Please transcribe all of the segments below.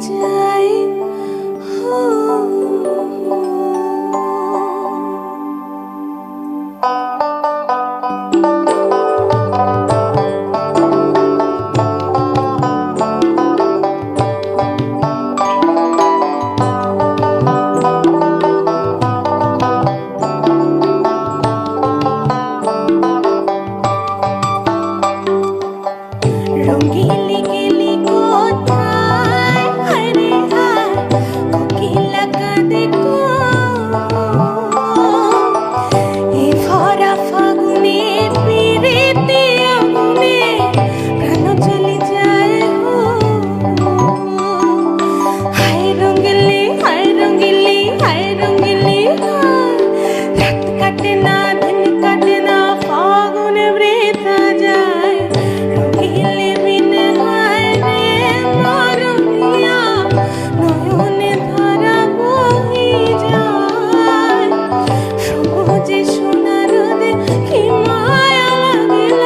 যায় রঙ্গিলি গেলি কোথায় হায় রে হায় কোকিলা কাঁদে গো এই ভরা ফাগুনে পিরিতে আগুনে প্রাণ চলে যায় হো হায় রঙ্গিলি হায় রঙ্গিলি হায় রঙ্গিলি হায় রাত কাটে না দিন কাটে না ফাগুনে বৃথা যায় রঙ্গিলি বিনে হায় রে মরুয়া নয়নে ধারা বহি যায় সবুজে সোনার দে কি মায়া লাগিল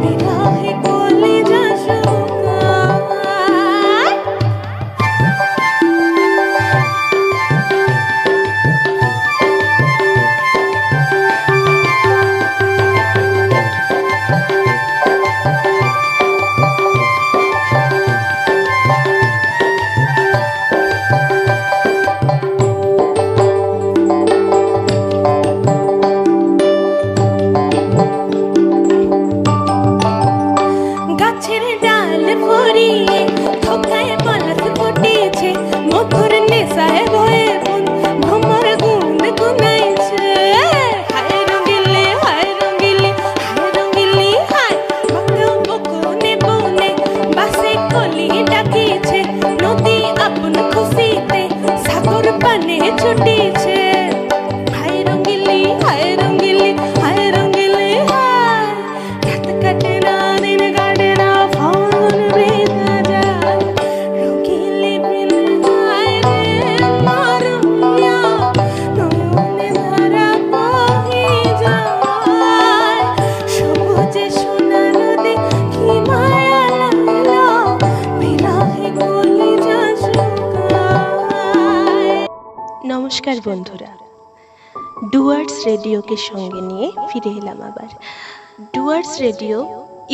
বিরহে কলিজা শুকায় গাছের ডাল ভরিয়ে থোকায় পলাশ ফুটেছে মধুর নেশায় বয়ে ভ্রমর গুন গুনাইছে হায় রঙ্গিলি হায় রঙ্গিলি হায় রঙ্গিলি হায় বকনে বনে বাসে কলি ডাকিছে নদী আপন খুশিতে সাগর পানে ছুটিছে হায় রঙ্গিলি হায় রঙ্গিলি হায় রঙ্গিলি হায় রাত কাটে না দিন কাটে না ফাগুন বৃথা যায় রঙ্গিলি বিনে হায় রে মরুয়া নয়নে ধারা বহি যায় সবুজে সোনার নদী কি মায়া লাগিল বিরহে কলিজা শুকায়। নমস্কার বন্ধুরা, ডুয়ার্স রেডিওকে সঙ্গে নিয়ে ফিরে এলাম আবার। ডুয়ার্স রেডিও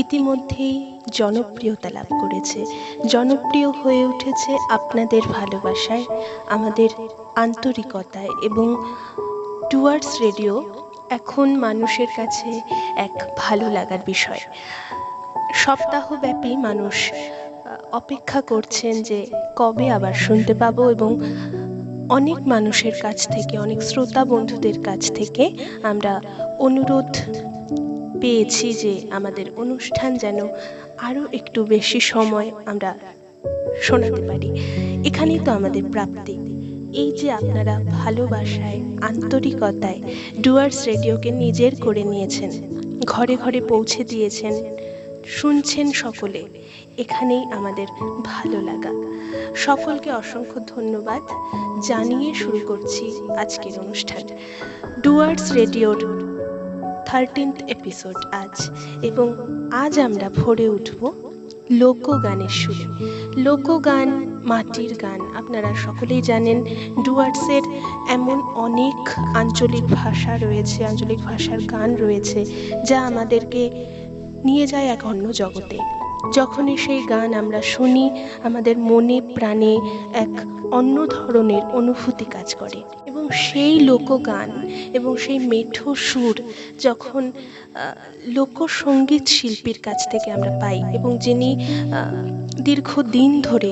ইতিমধ্যেই জনপ্রিয়তা লাভ করেছে, জনপ্রিয় হয়ে উঠেছে আপনাদের ভালোবাসায়, আমাদের আন্তরিকতায়, এবং ডুয়ার্স রেডিও এখন মানুষের কাছে এক ভালো লাগার বিষয়। সপ্তাহব্যাপী মানুষ অপেক্ষা করছেন যে কবে আবার শুনতে পাবো, এবং অনেক মানুষের কাছ থেকে, অনেক শ্রোতা বন্ধুদের কাছ থেকে আমরা অনুরোধ পেয়েছি যে আমাদের অনুষ্ঠান যেন আরও একটু বেশি সময় আমরা শোনাতে পারি। এখানেই তো আমাদের প্রাপ্তি। এই যে আপনারা ভালোবাসায়, আন্তরিকতায় ডুয়ার্স রেডিওকে নিজের করে নিয়েছেন, ঘরে ঘরে পৌঁছে দিয়েছেন, শুনছেন সকলে, এখানেই আমাদের ভালো লাগা। সকলকে অসংখ্য ধন্যবাদ জানিয়ে শুরু করছি আজকের অনুষ্ঠান। ডুয়ার্স রেডিওর 13th এপিসোড আজ, এবং আজ আমরা ভরে উঠব লোকগানের সুরে। লোকগান, মাটির গান। আপনারা সকলেই জানেন ডুয়ার্সের এমন অনেক আঞ্চলিক ভাষা রয়েছে, আঞ্চলিক ভাষার গান রয়েছে যা আমাদেরকে নিয়ে যায় এক অন্য জগতে। যখনই সেই গান আমরা শুনি, আমাদের মনে প্রাণে এক অন্য ধরনের অনুভূতি কাজ করে, এবং সেই লোকগান এবং সেই মেঠো সুর যখন লোকসঙ্গীত শিল্পীর কাছ থেকে আমরা পাই, এবং যিনি দীর্ঘদিন ধরে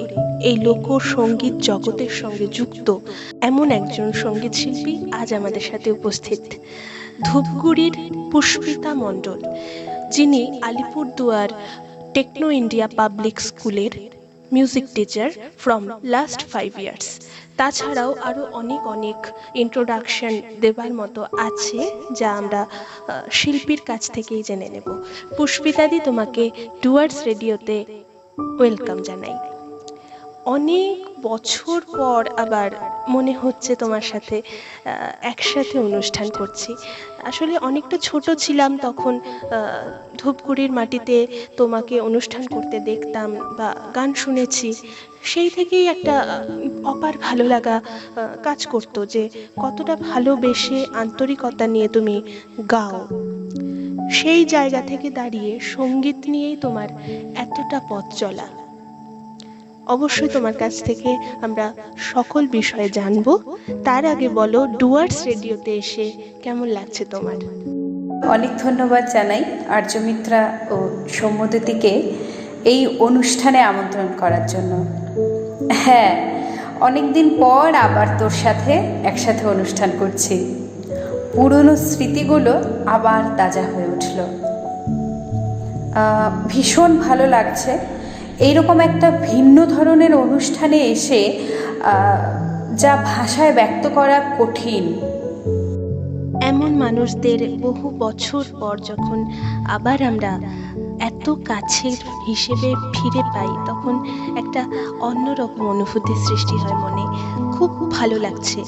এই লোকসঙ্গীত জগতের সঙ্গে যুক্ত, এমন একজন সঙ্গীত শিল্পী আজ আমাদের সাথে উপস্থিত। ধূপগুড়ির পুষ্পিতা মণ্ডল, যিনি আলিপুরদুয়ার টেকনো ইন্ডিয়া পাবলিক স্কুলের music teacher from last 5 years. তাছাড়াও আরও অনেক অনেক ইন্ট্রোডাকশন দেবার মতো আছে যা আমরা শিল্পীর কাছ থেকেই জেনে নেব। পুষ্পিতাদি, তোমাকে ডুয়ার্স রেডিওতে ওয়েলকাম জানাই। অনেক বছর পর আবার মনে হচ্ছে তোমার সাথে একসাথে অনুষ্ঠান করছি। আসলে অনেকটা ছোট ছিলাম তখন, ধূপগুড়ির মাটিতে তোমাকে অনুষ্ঠান করতে দেখতাম বা গান শুনেছি, সেই থেকেই একটা অপার ভালো লাগা কাজ করতো যে কতটা ভালোবেসে আন্তরিকতা নিয়ে তুমি গাও। সেই জায়গা থেকে দাঁড়িয়ে সঙ্গীত নিয়েই তোমার এতটা পথ চলা। অবশ্যই তোমার কাছ থেকে আমরা সকল বিষয়ে জানবো। তার আগে বলো, ডুয়ার্স রেডিওতে এসে কেমন লাগছে তোমার? অনেক ধন্যবাদ জানাই আর্যমিত্রা ও সৌম্যদীকে এই অনুষ্ঠানে আমন্ত্রণ করার জন্য। হ্যাঁ, অনেকদিন পর আবার তোর সাথে একসাথে অনুষ্ঠান করছি। পুরনো স্মৃতিগুলো আবার তাজা হয়ে উঠল। ভীষণ ভালো লাগছে এইরকম একটা ভিন্ন ধরনের অনুষ্ঠানে এসে, যা ভাষায় ব্যক্ত করা কঠিন। এমন মানুষদের বহু বছর পর যখন আবার আমরা এত কাছের হিসেবে ফিরে পাই, তখন একটা অন্যরকম অনুভূতির সৃষ্টি হয় মনে। খুব ভালো লাগছে।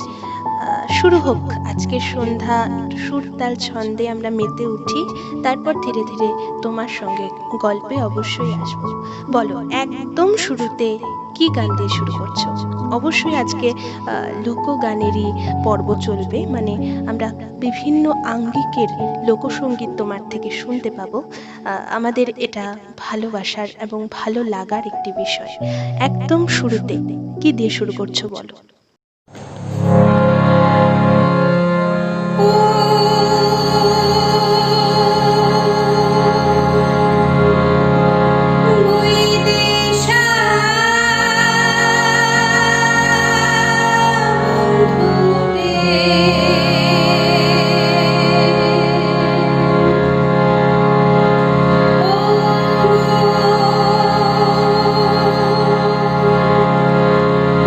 শুরু হোক আজকের সন্ধ্যা, সুর তাল ছন্দে আমরা মেতে উঠি, তারপর ধীরে ধীরে তোমার সঙ্গে গল্পে অবশ্যই আসবো। বলো, একদম শুরুতে কি গান দিয়ে শুরু করছো? অবশ্যই আজকে লোকগানেরই পর্ব চলবে, মানে আমরা বিভিন্ন আঙ্গিকের লোকসঙ্গীত তোমার থেকে শুনতে পাবো। আমাদের এটা ভালোবাসার এবং ভালো লাগার একটি বিষয়। একদম শুরুতে কি দিয়ে শুরু করছো বলো?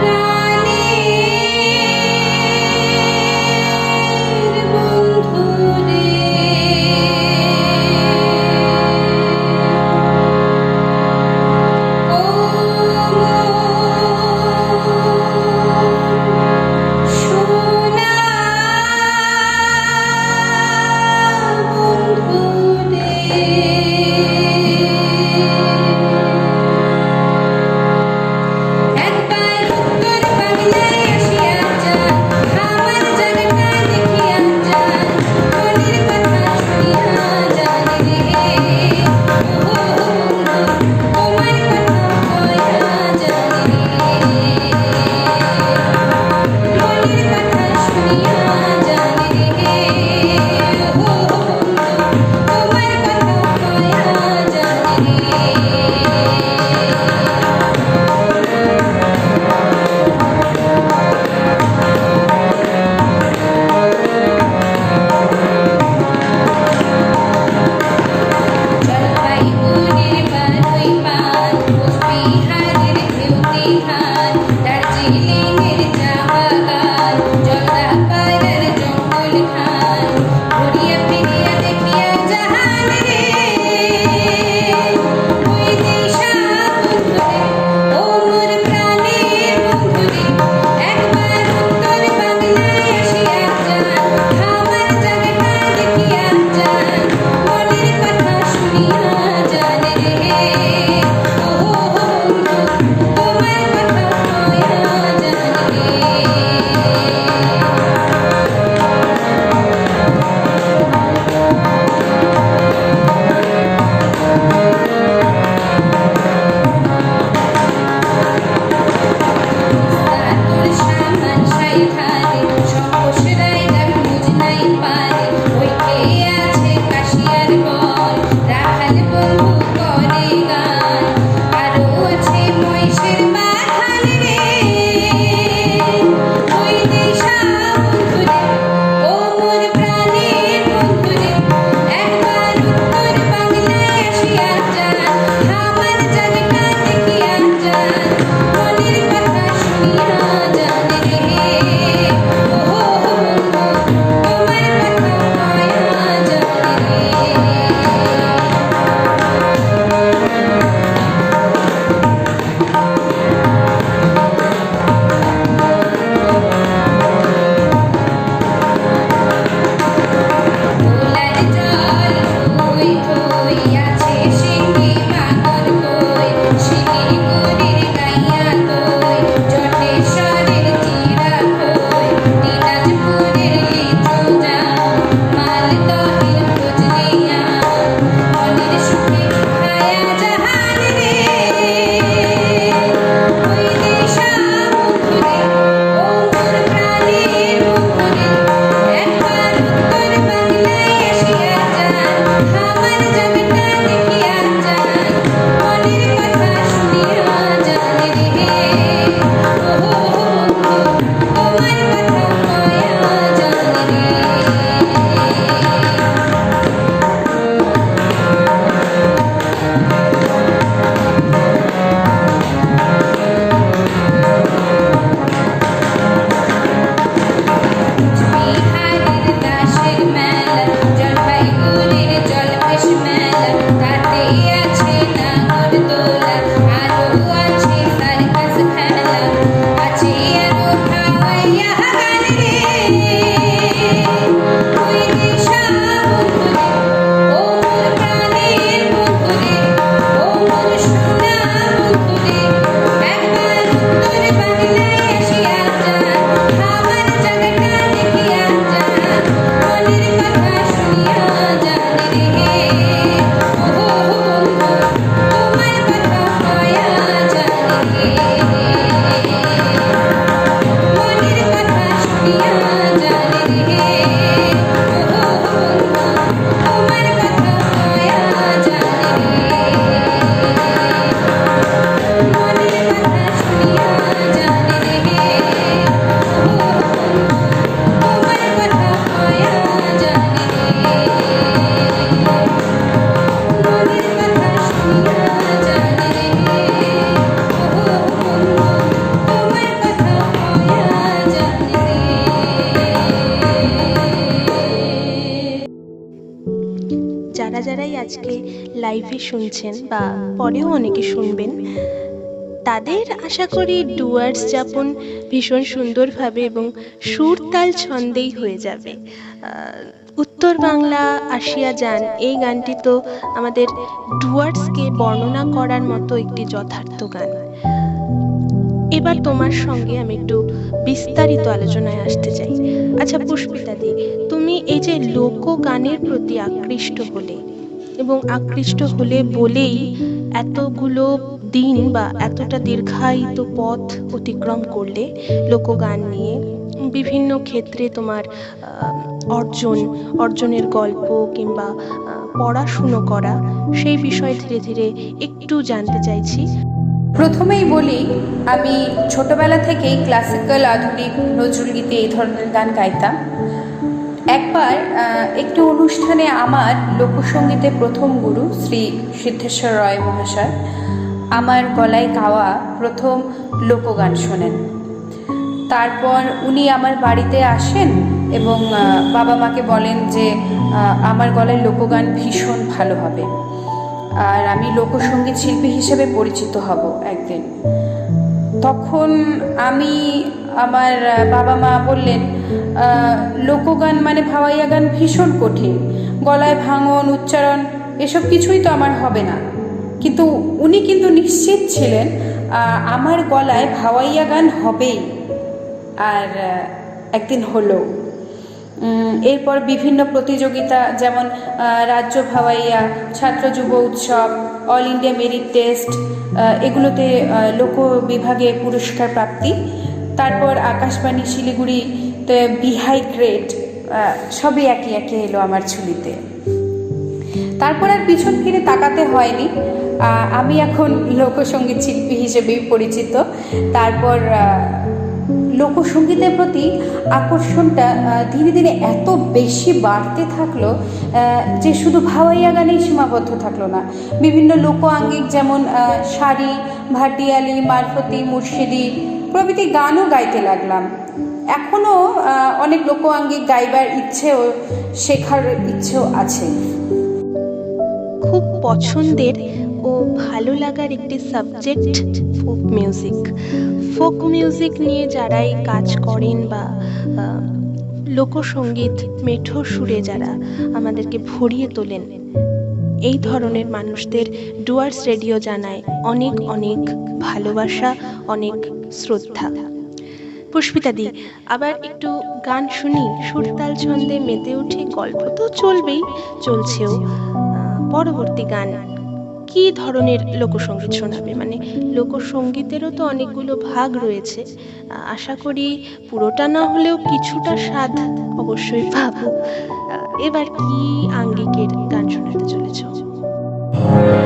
রানী যারা যারাই আজকে লাইভে শুনছেন বা পরেও অনেকে শুনবেন, তাদের আশা করি ডুয়ার্স যাপন ভীষণ সুন্দরভাবে এবং সুর তাল ছন্দেই হয়ে যাবে। উত্তর বাংলা আসিয়া যান এই গানটি তো আমাদের ডুয়ার্সকে বর্ণনা করার মতো একটি যথার্থ গান। এবার তোমার সঙ্গে আমি একটু বিস্তারিত আলোচনায় আসতে চাই। আচ্ছা পুষ্পিতা দি, তুমি এই যে লোকগানের প্রতি আকৃষ্ট হলে এবং আকৃষ্ট হলে বলেই এতগুলো দিন বা এতটা দীর্ঘায়িত পথ অতিক্রম করলে লোকগান নিয়ে, বিভিন্ন ক্ষেত্রে তোমার অর্জনের গল্প কিংবা পড়াশুনো করা, সেই বিষয় ধীরে ধীরে একটু জানতে চাইছি। প্রথমেই বলি, আমি ছোটবেলা থেকেই ক্লাসিক্যাল, আধুনিক, নজরুলগীতি এই ধরনের গান গাইতাম। একবার একটি অনুষ্ঠানে আমার লোকসঙ্গীতে প্রথম গুরু শ্রী সিদ্ধেশ্বর রয় মহাশয় আমার গলায় গাওয়া প্রথম লোকগান শোনেন। তারপর উনি আমার বাড়িতে আসেন এবং বাবা মাকে বলেন যে আমার গলায় লোকগান ভীষণ ভালো হবে আর আমি লোকসঙ্গীত শিল্পী হিসেবে পরিচিত হব একদিন। তখন আমার বাবা মা বললেন, লোকগান মানে ভাওয়াইয়া গান ভীষণ কঠিন, গলায় ভাঙন, উচ্চারণ এসব কিছুই তো আমার হবে না। কিন্তু উনি কিন্তু নিশ্চিত ছিলেন আমার গলায় ভাওয়াইয়া গান হবেই, আর একদিন হলো। এরপর বিভিন্ন প্রতিযোগিতা, যেমন রাজ্য ভাওয়াইয়া, ছাত্র যুব উৎসব, অল ইন্ডিয়া মেরিট টেস্ট, এগুলোতে লোক বিভাগে পুরস্কার প্রাপ্তি। তারপর আকাশবাণী শিলিগুড়িতে বিহাই গ্রেড, সবই একে একে এলো আমার ঝুলিতে। তারপর আর পিছন ফিরে তাকাতে হয়নি, আমি এখন লোকসঙ্গীত শিল্পী হিসেবেই পরিচিত। তারপর লোকসঙ্গীতের প্রতি আকর্ষণটা ধীরে ধীরে এত বেশি বাড়তে থাকলো যে শুধু ভাওয়াইয়া গানেই সীমাবদ্ধ থাকলো না, বিভিন্ন লোক আঙ্গিক যেমন শাড়ি, ভাটিয়ালি, মারফতি, মুর্শিদি প্রভৃতি গানও গাইতে লাগলাম। এখনও অনেক লোক আঙ্গিক গাইবার ইচ্ছেও, শেখার ইচ্ছেও আছে। খুব পছন্দের ও ভালো লাগার একটি subject folk music. Folk music নিয়ে যারাই কাজ করেন বা লোকসঙ্গীত মেঠো সুরে যারা আমাদেরকে ভরিয়ে তোলেন, এই ধরনের মানুষদের ডুয়ার্স রেডিও জানায় অনেক অনেক ভালোবাসা, অনেক শ্রদ্ধা। পুষ্পিতা দি, আবার একটু গান শুনি, সুরতাল ছন্দে মেতে উঠে, গল্প তো চলবেই, চলছেও। পরবর্তী গান কি ধরনের লোকসঙ্গীত শোনাবে? মানে লোকসঙ্গীতেরও তো অনেকগুলো ভাগ রয়েছে, আশা করি পুরোটা না হলেও কিছুটা স্বাদ অবশ্যই পাবো। এবার কি আঙ্গিকের গান শোনাতে চলেছ? Thank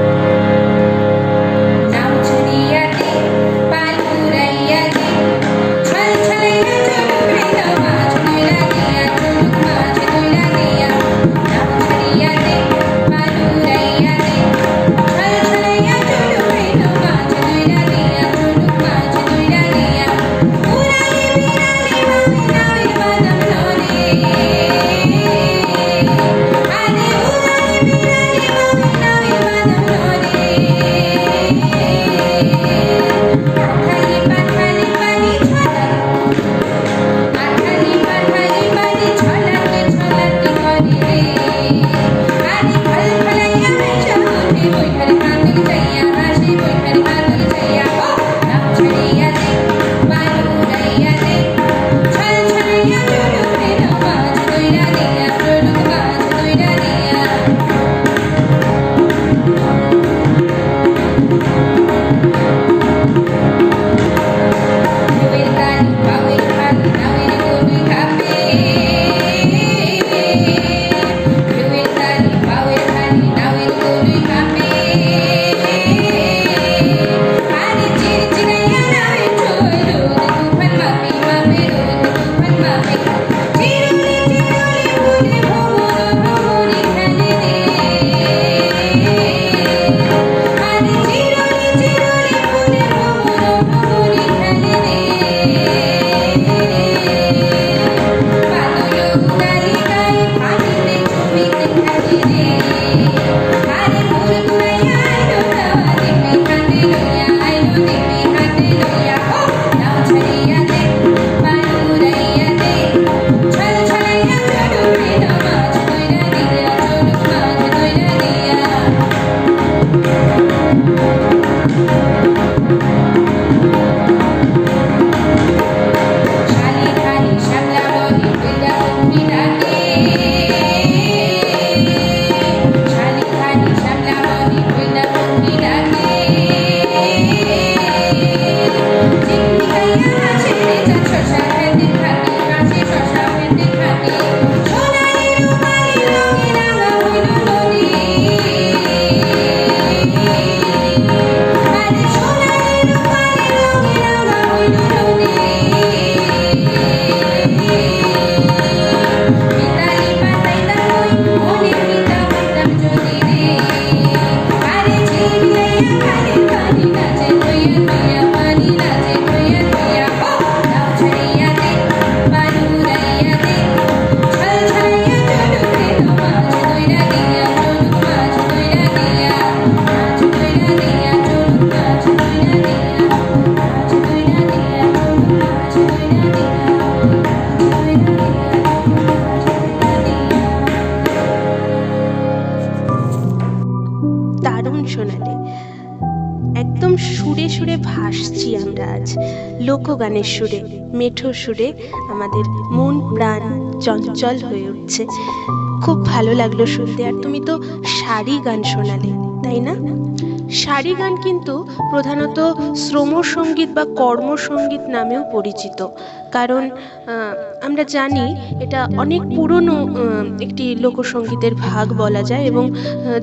you. সুরে সুরে ভাসছি আমরা আজ, লোকগানের সুরে, মেঠো সুরে আমাদের মন প্রাণ চঞ্চল হয়ে উঠছে। খুব ভালো লাগলো শুনতে। আর তুমি তো সারি গান শোনালে, তাই না? সারি গান কিন্তু প্রধানত শ্রমসঙ্গীত বা কর্মসঙ্গীত নামেও পরিচিত, কারণ আমরা জানি এটা অনেক পুরনো একটি লোকসঙ্গীতের ভাগ বলা যায়। এবং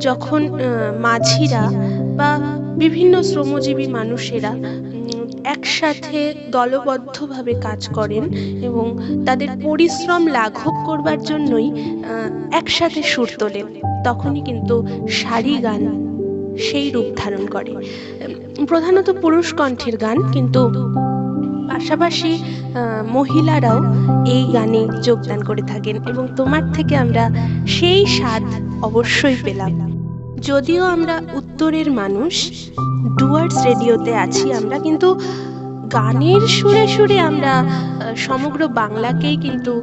যখন মাঝিরা বা বিভিন্ন শ্রমজীবী মানুষেরা একসাথে দলবদ্ধভাবে কাজ করেন এবং তাদের পরিশ্রম লাঘব করবার জন্যই একসাথে সুর তোলেন, তখনই কিন্তু সারি গান সেই রূপ ধারণ করে। প্রধানত পুরুষ কণ্ঠের গান, কিন্তু পাশাপাশি মহিলারাও এই গানে যোগদান করে থাকেন এবং তোমার থেকে আমরা সেই স্বাদ অবশ্যই পেলাম। যদিও আমরা উত্তরের মানুষ, ডুয়ার্স রেডিওতে আছি আমরা, কিন্তু গানের সুরে সুরে আমরা সমগ্র বাংলাকেই কিন্তু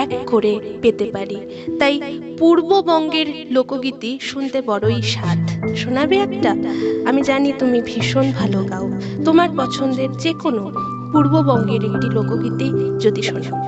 এক করে পেতে পারি। তাই পূর্ববঙ্গের লোকগীতি শুনতে বড়ই স্বাদ। শোনাবে একটা? আমি জানি তুমি ভীষণ ভালো গাও, তোমার পছন্দের যে কোনো পূর্ববঙ্গের একটি লোকগীতি যদি শোনাও।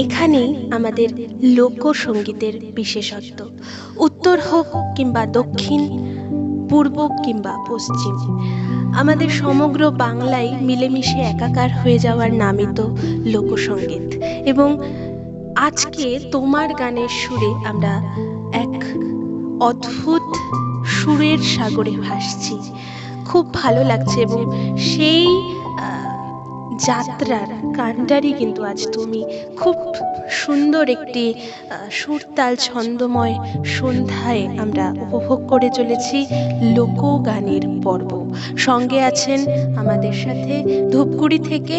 এখানেই আমাদের লোকসঙ্গীতের বিশেষত্ব। উত্তর হোক কিংবা দক্ষিণ, পূর্ব কিংবা পশ্চিম, আমাদের সমগ্র বাংলায় মিলেমিশে একাকার হয়ে যাওয়ার নামই তো লোকসঙ্গীত। এবং আজকে তোমার গানের সুরে আমরা এক অদ্ভুত সুরের সাগরে ভাসছি। খুব ভালো লাগছে এবং সেই যাত্রার কাণ্ডারি কিন্তু আজ তুমি। খুব সুন্দর একটি সুরতাল ছন্দময় সন্ধ্যায় আমরা উপভোগ করে চলেছি লোকগানের পর্ব। সঙ্গে আছেন আমাদের সাথে ধূপগুড়ি থেকে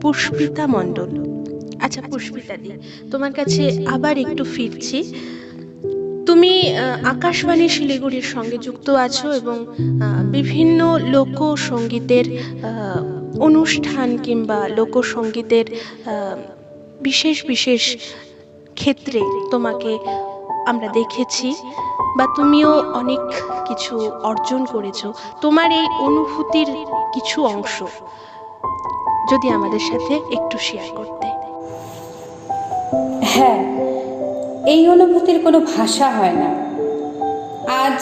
পুষ্পিতা মণ্ডল। আচ্ছা পুষ্পিতা দি, তোমার কাছে আবার একটু ফিরছি। তুমি আকাশবাণী শিলিগুড়ির সঙ্গে যুক্ত আছো এবং বিভিন্ন লোকসঙ্গীতের অনুষ্ঠান কিংবা লোকসঙ্গীতের বিশেষ বিশেষ ক্ষেত্রে তোমাকে আমরা দেখেছি, বা তুমিও অনেক কিছু অর্জন করেছো। তোমার এই অনুভূতির কিছু অংশ যদি আমাদের সাথে একটু শেয়ার করতে। হ্যাঁ, এই অনুভূতির কোনো ভাষা হয় না। আজ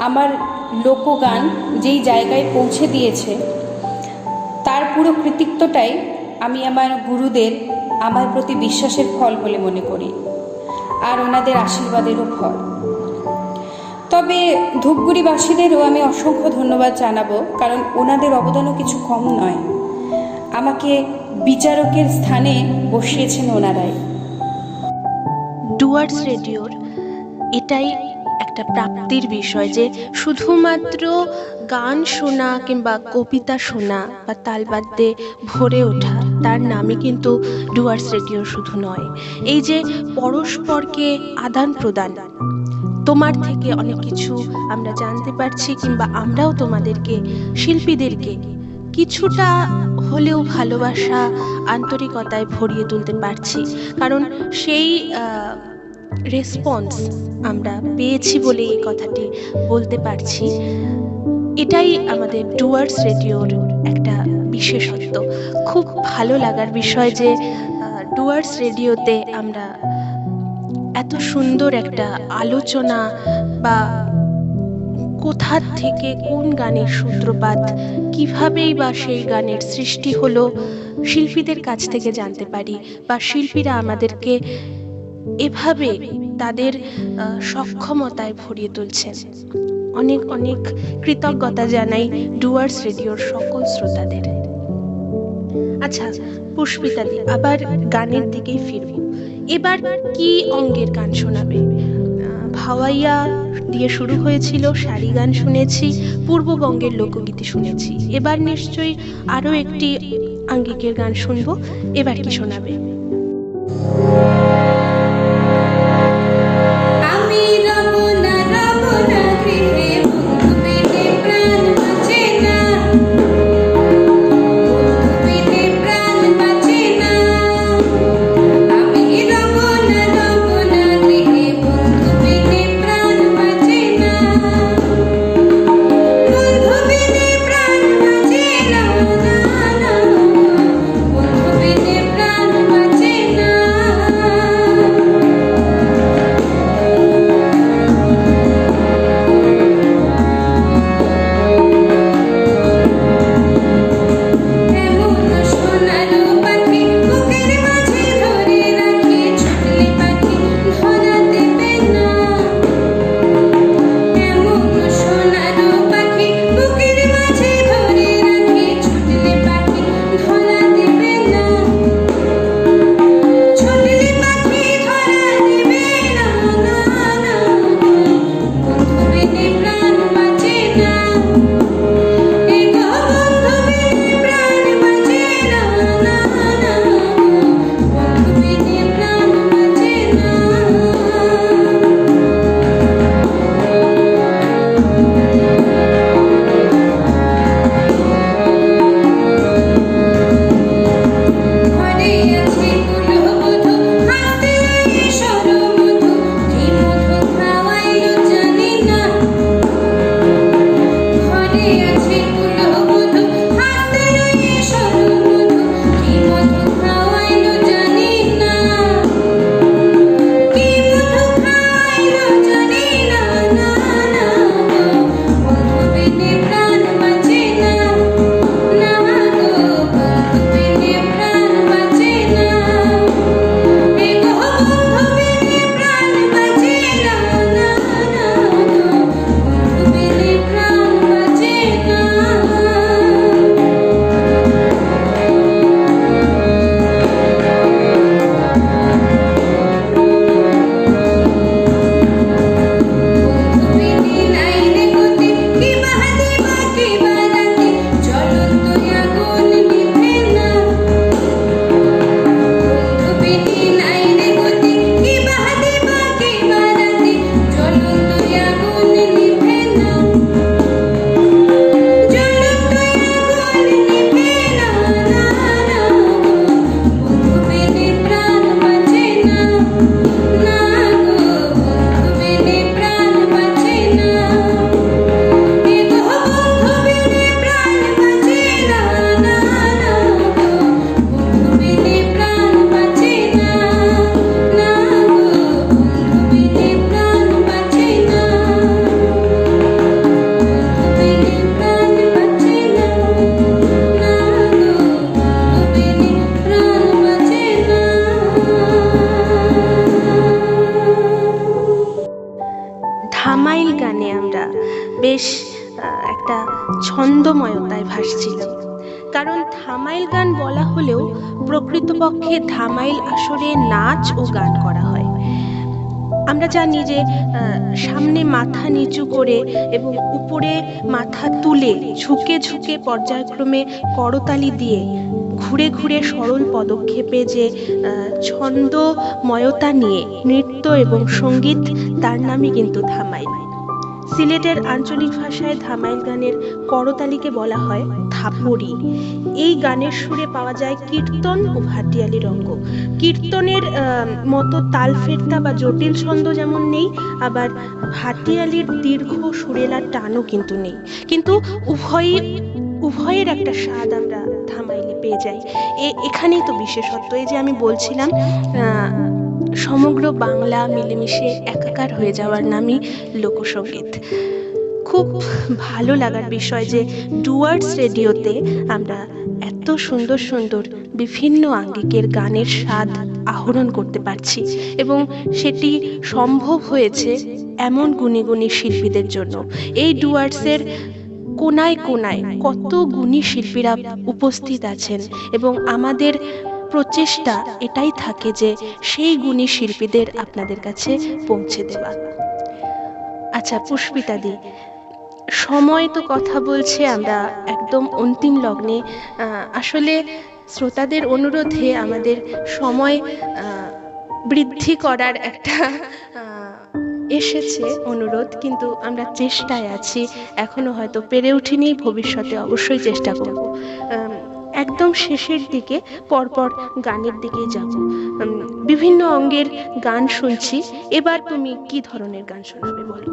আমার লোকগান যেই জায়গায় পৌঁছে দিয়েছে তার পুরো কৃতিত্বটাই আমি আমার গুরুদের আমার প্রতি বিশ্বাসের ফল বলে মনে করি, আর ওনাদের আশীর্বাদেরও ফল। তবে ধূপগুড়িবাসীদেরও আমি অসংখ্য ধন্যবাদ জানাবো, কারণ ওনাদের অবদানও কিছু কম নয়। আমাকে বিচারকের স্থানে বসিয়েছেন ওনারাই। ডুয়ার্স রেডিওর এটাই একটা প্রাপ্তির বিষয় যে শুধুমাত্র গান শোনা কিংবা কবিতা শোনা বা তালবাদ্যে ভরে ওঠা তার নামই কিন্তু ডুয়ার্স রেডিও শুধু নয়। এই যে পরস্পরকে আদান প্রদান, তোমার থেকে অনেক কিছু আমরা জানতে পারছি কিংবা আমরাও তোমাদেরকে শিল্পীদেরকে কিছুটা হলেও ভালোবাসা আন্তরিকতায় ভরিয়ে তুলতে পারছি, কারণ সেই রেসপন্স আমরা পেয়েছি বলে এই কথাটি বলতে পারছি। এটাই আমাদের ডুয়ার্স রেডিওর একটা বিশেষত্ব। খুব ভালো লাগার বিষয় যে ডুয়ার্স রেডিওতে আমরা এত সুন্দর একটা আলোচনা বা কোথা থেকে কোন গানের সূত্রপাত, কিভাবেই বা সেই গানের সৃষ্টি হলো, শিল্পীদের কাছ থেকে জানতে পারি, বা শিল্পীরা আমাদেরকে এভাবে তাদের সক্ষমতায় ভরিয়ে তুলছেন। অনেক অনেক কৃতজ্ঞতা জানাই ডুয়ার্স রেডিওর সকল শ্রোতাদের। আচ্ছা পুষ্পিতা দি, আবার গানের দিকেই ফিরব। এবার কি অঙ্গের গান শোনাবে? ভাওয়াইয়া দিয়ে শুরু হয়েছিল, শাড়ি গান শুনেছি, পূর্ববঙ্গের লোকগীতি শুনেছি, এবার নিশ্চয়ই আরও একটি আঙ্গিকের গান শুনবো। এবার কি শোনাবে? ধামাইল গানে আমরা বেশ একটা ছন্দময়তায় ভাসছিলাম। কারণ ধামাইল গান বলা হলেও প্রকৃতপক্ষে ধামাইল আসরে নাচ ও গান করা হয়। আমরা জানি যে সামনে মাথা নিচু করে এবং উপরে মাথা তুলে ঝুঁকে ঝুঁকে পর্যায়ক্রমে করতালি দিয়ে ঘুরে ঘুরে সরল পদক্ষেপে যে ছন্দময়তা নিয়ে নৃত্য এবং সঙ্গীত, তার নামই কিন্তু ধামাইল। সিলেটের আঞ্চলিক ভাষায় ধামাইল গানের করতালিকে বলা হয় থাপড়ি। এই গানের সুরে পাওয়া যায় কীর্তন ও ভাটিয়ালির অঙ্গ। কীর্তনের মতো তালফেরতা বা জটিল ছন্দ যেমন নেই, আবার ভাটিয়ালির দীর্ঘ সুরেলার টানও কিন্তু নেই, কিন্তু উভয়ের একটা স্বাদ আমরা ধামাইলে পেয়ে যাই। এখানেই তো বিশেষত্ব। এই যে আমি বলছিলাম সমগ্র বাংলা মিলেমিশে একাকার হয়ে যাওয়ার নামই লোকসঙ্গীত। খুব ভালো লাগার বিষয় যে ডুয়ার্স রেডিওতে আমরা এত সুন্দর সুন্দর বিভিন্ন আঙ্গিকের গানের স্বাদ আহরণ করতে পারছি, এবং সেটি সম্ভব হয়েছে এমন গুণী গুণী শিল্পীদের জন্য। এই ডুয়ার্সের কোনায় কোনায় কত গুণী শিল্পীরা উপস্থিত আছেন, এবং আমাদের প্রচেষ্টা এটাই থাকে যে সেই গুণী শিল্পীদের আপনাদের কাছে পৌঁছে দেওয়া। আচ্ছা পুষ্পিতাদি, সময় তো কথা বলছে, আমরা একদম অন্তিম লগ্নে। আসলে শ্রোতাদের অনুরোধে আমাদের সময় বৃদ্ধি করার একটা এসেছে অনুরোধ, কিন্তু আমরা চেষ্টায় আছি, এখনো হয়তো পেরে উঠিনি, ভবিষ্যতে অবশ্যই চেষ্টা করব। একদম শেষের দিকে পরপর গানের দিকে যাব। বিভিন্ন অঙ্গের গান শুনছি, এবার তুমি কি ধরনের গান শোনাবে বলো?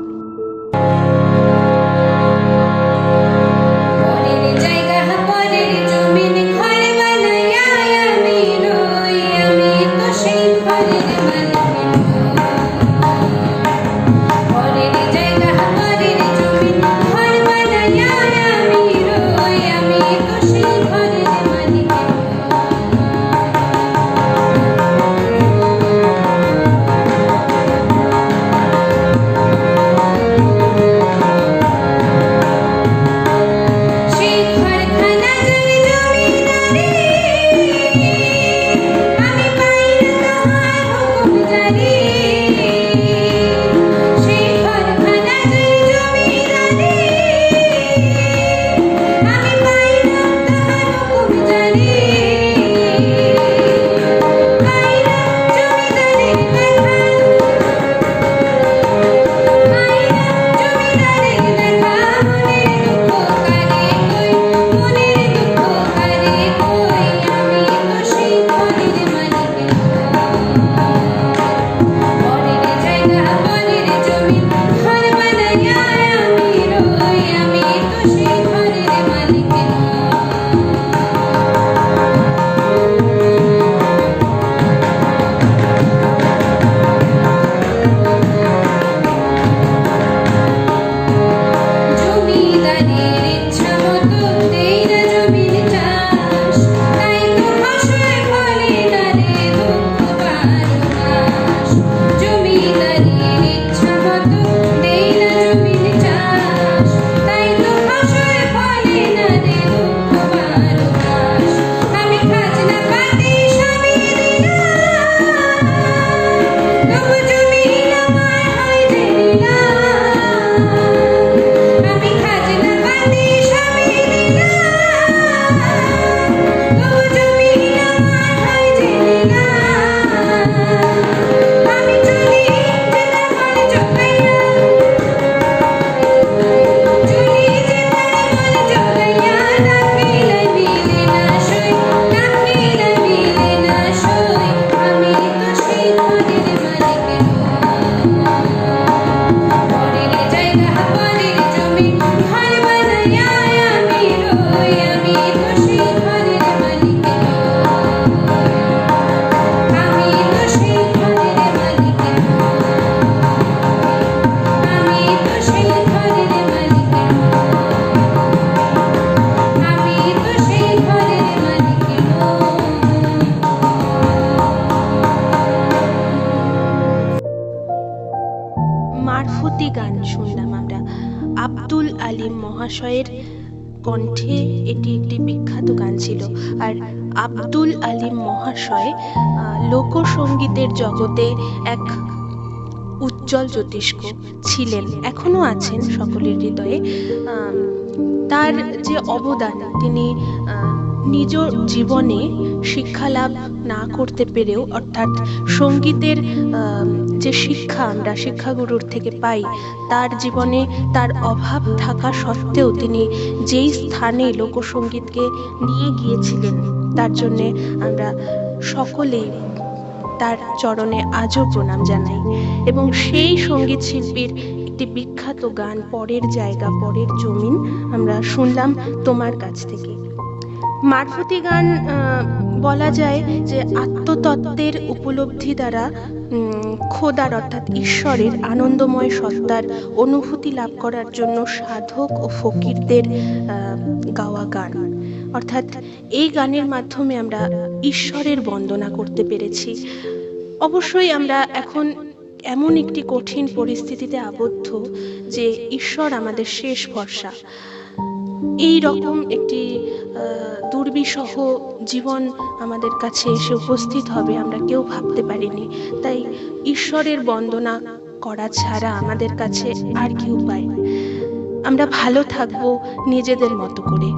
আব্দুল আলিম মহাশয়ের কণ্ঠে এটি একটি বিখ্যাত গান ছিল। আর আব্দুল আলিম মহাশয় লোকসঙ্গীতের জগতে এক উজ্জ্বল জ্যোতিষ্ক ছিলেন, এখনো আছেন সকলের হৃদয়ে। তার যে অবদান, তিনি নিজ জীবনে শিক্ষালাভ না করতে পেরেও, অর্থাৎ সঙ্গীতের যে শিক্ষা আমরা শিক্ষাগুরুর থেকে পাই, তার জীবনে তার অভাব থাকা সত্ত্বেও তিনি যেই স্থানে লোকসঙ্গীতকে নিয়ে গিয়েছিলেন, তার জন্যে আমরা সকলেই তার চরণে আজও প্রণাম জানাই। এবং সেই সঙ্গীত শিল্পীর একটি বিখ্যাত গান পরের জায়গা পরের জমিন আমরা শুনলাম তোমার কাছ থেকে। মারফতি গান বলা যায় যে আত্মতত্ত্বের উপলব্ধি দ্বারা খোদার অর্থাৎ ঈশ্বরের আনন্দময় সত্তার অনুভূতি লাভ করার জন্য সাধক ও ফকিরদের গাওয়া গান। অর্থাৎ এই গানের মাধ্যমে আমরা ঈশ্বরের বন্দনা করতে পেরেছি। অবশ্যই আমরা এখন এমন একটি কঠিন পরিস্থিতিতে আবদ্ধ যে ঈশ্বর আমাদের শেষ ভরসা। এই রকম একটি দুর্বিষহ জীবন আমাদের কাছে এসে উপস্থিত হবে আমরা কেউ ভাবতে পারিনি। তাই ঈশ্বরের বন্দনা করা ছাড়া আমাদের কাছে আর কি উপায়? আমরা ভালো থাকবো নিজেদের মতো করে।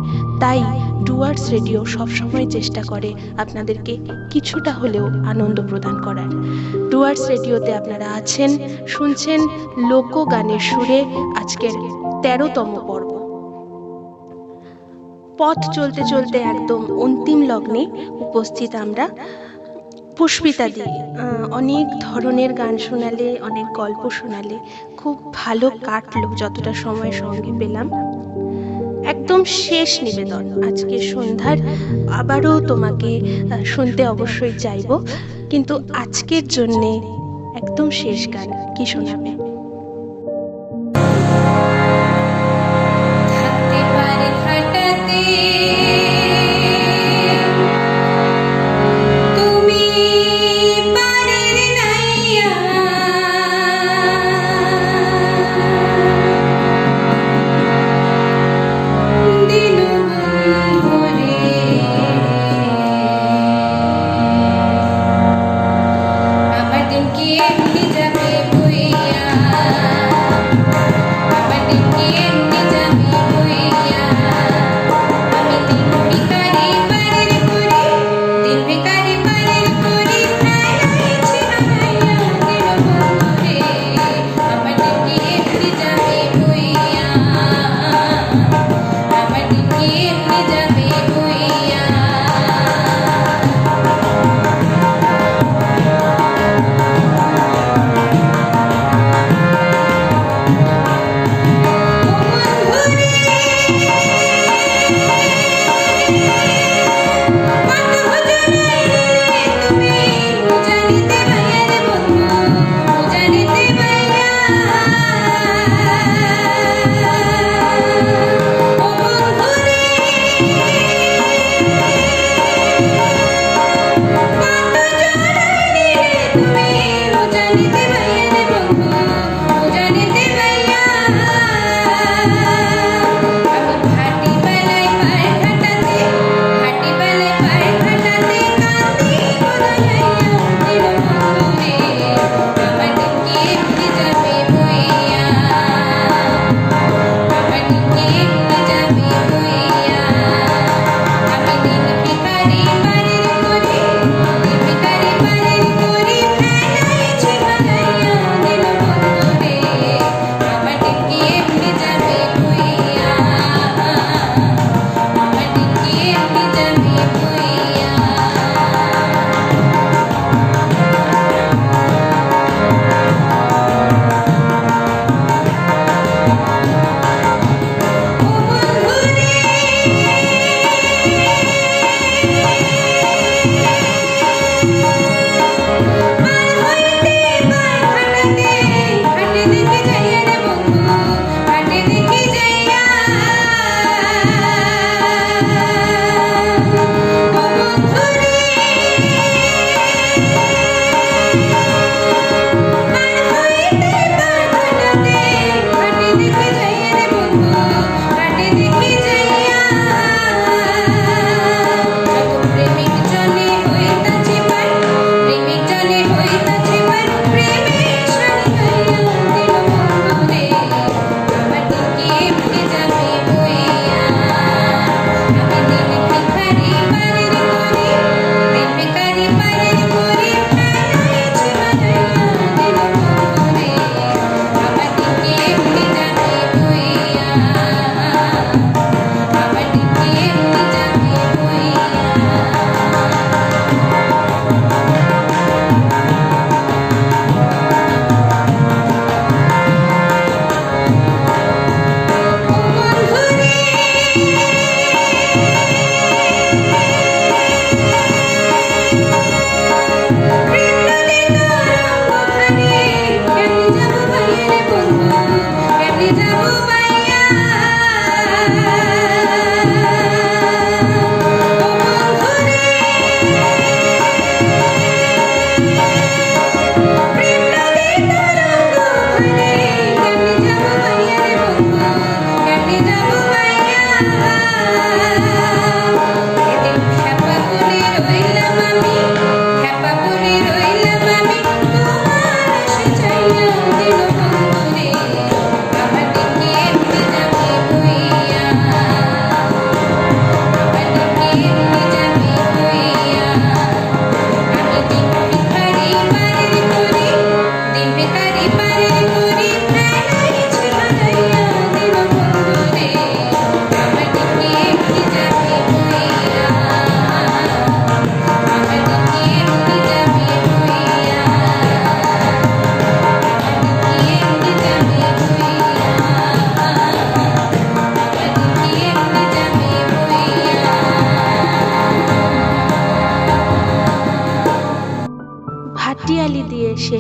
তাই ডুয়ার্স রেডিও সবসময় চেষ্টা করে আপনাদেরকে কিছুটা হলেও আনন্দ প্রদান করার। ডুয়ার্স রেডিওতে আপনারা আছেন, শুনছেন লোকগানের সুরে আজকের 13তম পর্ব। পথ চলতে চলতে একদম অন্তিম লগ্নে উপস্থিত আমরা। পুষ্পিতা দি অনেক ধরনের গান শোনালে, অনেক গল্প শোনালে, খুব ভালো কাটলো যতটা সময় সঙ্গে পেলাম। একদম শেষ নিবেদন আজকে সন্ধ্যার, আবারও তোমাকে শুনতে অবশ্যই চাইবো, কিন্তু আজকের জন্যে একদম শেষ গান কি শোনাবে? আমার দিন কি এমনি যাবে বইয়া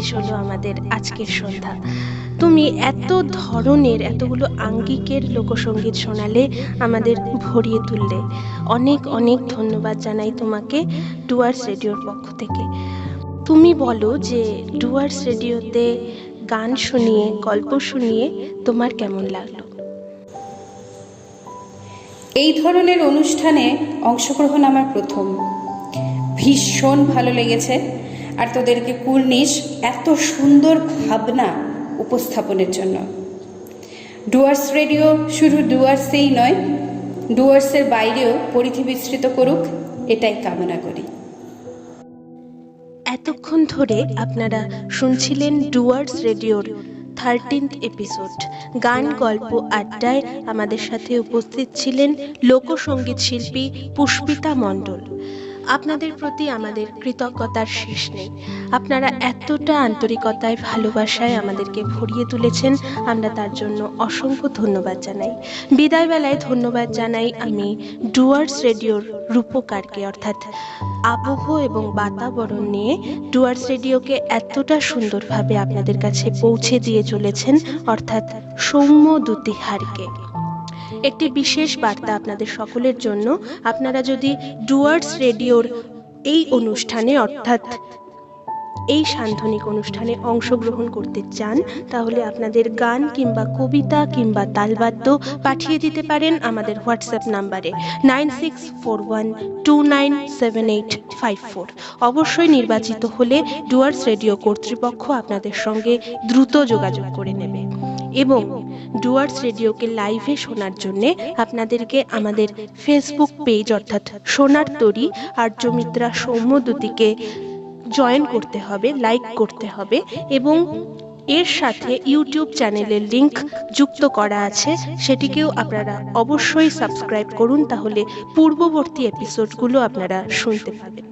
শেষ হলো আমাদের আজকের সন্ধ্যা। তুমি এত ধরনের এতগুলো আঙ্গিকের লোকসঙ্গীত শোনালে, আমাদের ভরিয়ে তুললে। অনেক অনেক ধন্যবাদ জানাই তোমাকে ডুয়ার্স রেডিওর পক্ষ থেকে। তুমি বলো যে ডুয়ার্স রেডিওতে গান শুনিয়ে, গল্প শুনিয়ে তোমার কেমন লাগলো? এই ধরনের অনুষ্ঠানে অংশগ্রহণ আমার প্রথম। ভীষণ ভালো লেগেছে। আর তোদেরকে কুর্নিশ এত সুন্দর ভাবনা উপস্থাপনের জন্য। ডুয়ার্স রেডিও শুধু ডুয়ার্সেই নয়, ডুয়ার্সের বাইরেও পরিধি বিস্তৃত করুক, এটাই কামনা করি। এতক্ষণ ধরে আপনারা শুনছিলেন ডুয়ার্স রেডিওর 13th এপিসোড। গান গল্প আড্ডায় আমাদের সাথে উপস্থিত ছিলেন লোকসঙ্গীত শিল্পী পুষ্পিতা মণ্ডল। আপনাদের প্রতি আমাদের কৃতজ্ঞতার শেষ নেই। আপনারা এতটা আন্তরিকতায়, ভালোবাসায় আমাদেরকে ভরিয়ে তুলেছেন, আমরা তার জন্য অসংখ্য ধন্যবাদ জানাই। বিদায় বেলায় ধন্যবাদ জানাই আমি ডুয়ার্স রেডিওর রূপকারকে, অর্থাৎ আবহ এবং বাতাবরণ নিয়ে ডুয়ার্স রেডিওকে এতটা সুন্দরভাবে আপনাদের কাছে পৌঁছে দিয়ে চলেছেন, অর্থাৎ সৌম্য দুতিহারকে। একটি বিশেষ বার্তা আপনাদের সকলের জন্য। আপনারা যদি ডুয়ার্স রেডিওর এই অনুষ্ঠানে, অর্থাৎ এই সান্ধ্বনিক অনুষ্ঠানে অংশগ্রহণ করতে চান, তাহলে আপনাদের গান কিংবা কবিতা কিংবা তালবাদ্য পাঠিয়ে দিতে পারেন আমাদের হোয়াটসঅ্যাপ নাম্বারে 9641297854। অবশ্যই নির্বাচিত হলে ডুয়ার্স রেডিও কর্তৃপক্ষ আপনাদের সঙ্গে দ্রুত যোগাযোগ করে নেবে। এবং ডুয়ার্স রেডিওকে লাইভে শোনার জন্যে আপনাদেরকে আমাদের ফেসবুক পেজ, অর্থাৎ সোনার তরী আর্যমিত্রা সৌম্যদূতিকে জয়েন করতে হবে, লাইক করতে হবে, এবং এর সাথে ইউটিউব চ্যানেলের লিংক যুক্ত করা আছে, সেটিকেও আপনারা অবশ্যই সাবস্ক্রাইব করুন, তাহলে পূর্ববর্তী এপিসোডগুলো আপনারা শুনতে পাবেন।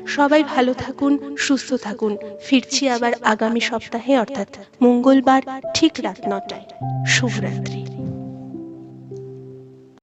সবাই ভালো থাকুন, সুস্থ থাকুন। ফিরছি আবার আগামী সপ্তাহে, অর্থাৎ মঙ্গলবার ঠিক রাত 9টায়। শুভরাত্রি।